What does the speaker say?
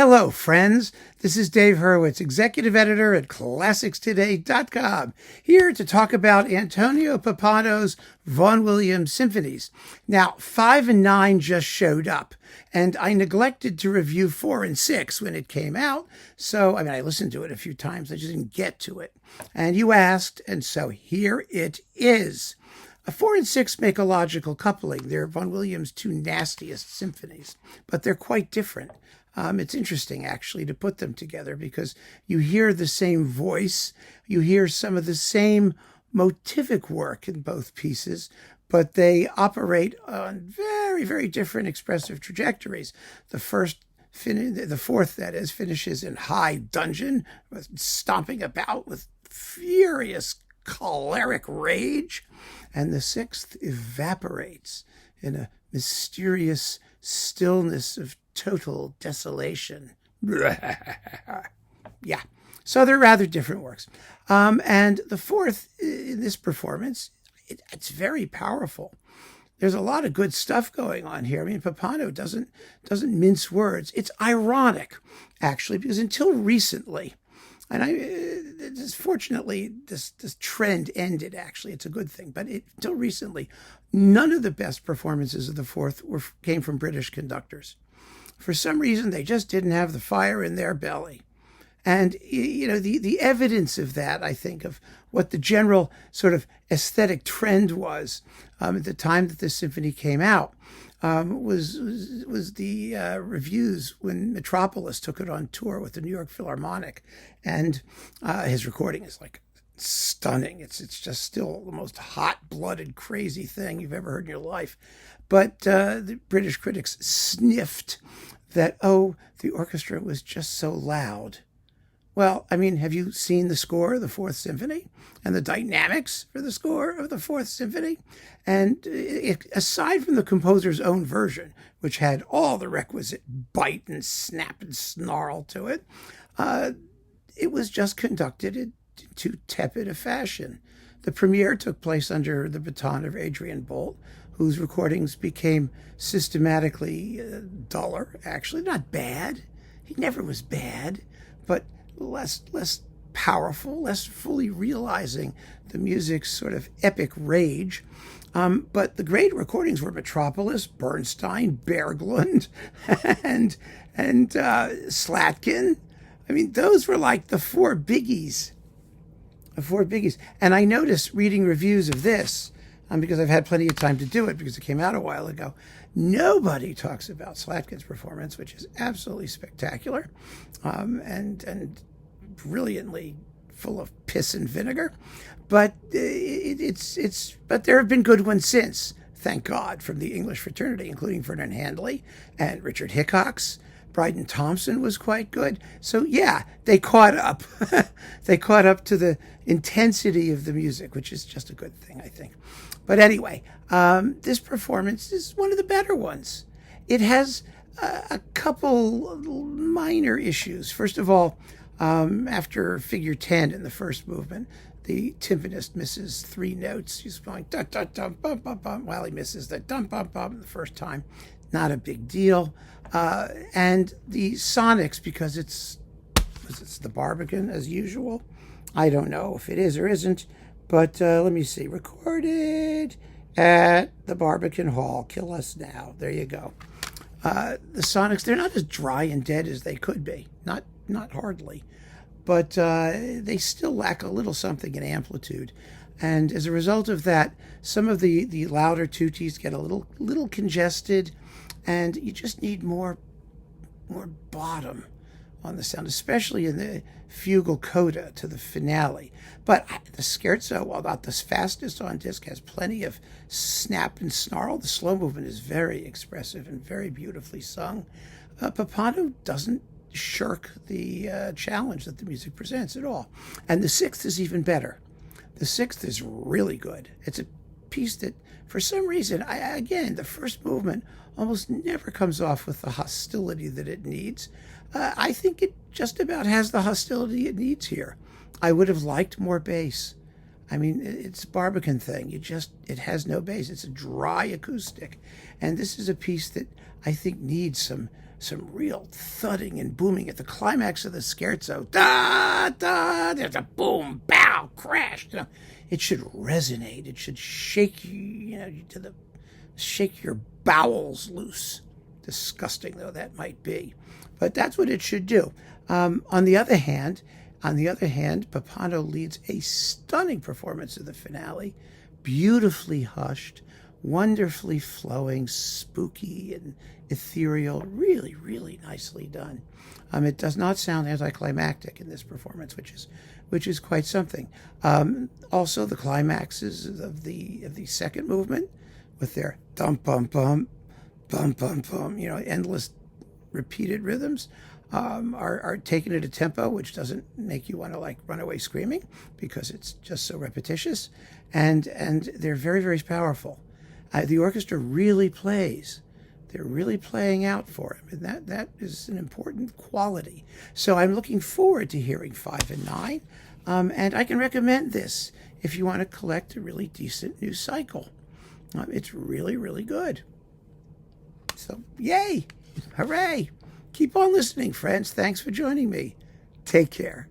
Hello, friends. This is Dave Hurwitz, executive editor at ClassicsToday.com, here to talk about Antonio Pappano's Vaughan Williams Symphonies. Now, 5 and 9 just showed up, and I neglected to review 4 and 6 when it came out. So, I listened to it a few times. I just didn't get to it. And you asked, and so here it is. 4 and 6 make a logical coupling. They're Vaughan Williams' two nastiest symphonies, but they're quite different. It's interesting, actually, to put them together because you hear the same voice, you hear some of the same motivic work in both pieces, but they operate on very, very different expressive trajectories. The fourth, that is, finishes in high dudgeon, stomping about with furious choleric rage, and the sixth evaporates in a mysterious stillness of total desolation. Yeah, so they're rather different works. And the fourth in this performance, it's very powerful. There's a lot of good stuff going on here. Pappano doesn't mince words. It's ironic, actually, because until recently, and fortunately, this trend ended, actually. It's a good thing. But until recently, none of the best performances of the fourth came from British conductors. For some reason, they just didn't have the fire in their belly. And, the evidence of that, I think, of what the general sort of aesthetic trend was at the time that this symphony came out, was the reviews when Metropolis took it on tour with the New York Philharmonic. And his recording is like stunning. It's just still the most hot-blooded, crazy thing you've ever heard in your life. But the British critics sniffed that, the orchestra was just so loud. Well, have you seen the score of the Fourth Symphony and the dynamics for the score of the Fourth Symphony? And aside from the composer's own version, which had all the requisite bite and snap and snarl to it, it was just conducted in too tepid a fashion. The premiere took place under the baton of Adrian Bolt, whose recordings became systematically duller, actually. Not bad. He never was bad, but less powerful, less fully realizing the music's sort of epic rage. But the great recordings were Metropolis, Bernstein, Berglund, and Slatkin. Those were like the four biggies. And I noticed reading reviews of this, because I've had plenty of time to do it because it came out a while ago, nobody talks about Slatkin's performance, which is absolutely spectacular, and brilliantly full of piss and vinegar. But but there have been good ones since, thank God, from the English fraternity, including Vernon Handley and Richard Hickox. Bryden Thompson was quite good. So yeah, they caught up. They caught up to the intensity of the music, which is just a good thing, I think. But anyway, this performance is one of the better ones. It has a couple minor issues. First of all, after figure 10 in the first movement, the timpanist misses 3 notes. He's going dun dun dun bum bum bum while he misses the dum bum bum the first time. Not a big deal. And the sonics, because it's the Barbican as usual. I don't know if it is or isn't, but let me see. Recorded at the Barbican Hall. Kill Us Now. There you go. The sonics, they're not as dry and dead as they could be. Not hardly. But they still lack a little something in amplitude. And as a result of that, some of the louder tutis get a little congested, and you just need more bottom on the sound, especially in the fugal coda to the finale. But the scherzo, while not the fastest on disc, has plenty of snap and snarl. The slow movement is very expressive and very beautifully sung. Pappano doesn't shirk the challenge that the music presents at all. And the sixth is even better. The sixth is really good. It's a piece that, for some reason, again, the first movement almost never comes off with the hostility that it needs. I think it just about has the hostility it needs here. I would have liked more bass. It's a Barbican thing. It has no bass. It's a dry acoustic. And this is a piece that I think needs some real thudding and booming at the climax of the scherzo. Da da. There's a boom, bow, crash. It should resonate. It should shake you, shake your bowels loose. Disgusting though that might be, but that's what it should do. On the other hand, Pappano leads a stunning performance of the finale, beautifully hushed, wonderfully flowing, spooky and ethereal, really, really nicely done. It does not sound anticlimactic in this performance, which is quite something. Also, the climaxes of the second movement, with their dum bum bum, bum bum bum, endless repeated rhythms, are taken at a tempo which doesn't make you want to run away screaming, because it's just so repetitious, and they're very, very powerful. The orchestra really plays. They're really playing out for him, and that is an important quality. So I'm looking forward to hearing 5 and 9, and I can recommend this if you want to collect a really decent new cycle. It's really, really good. So, yay! Hooray! Keep on listening, friends. Thanks for joining me. Take care.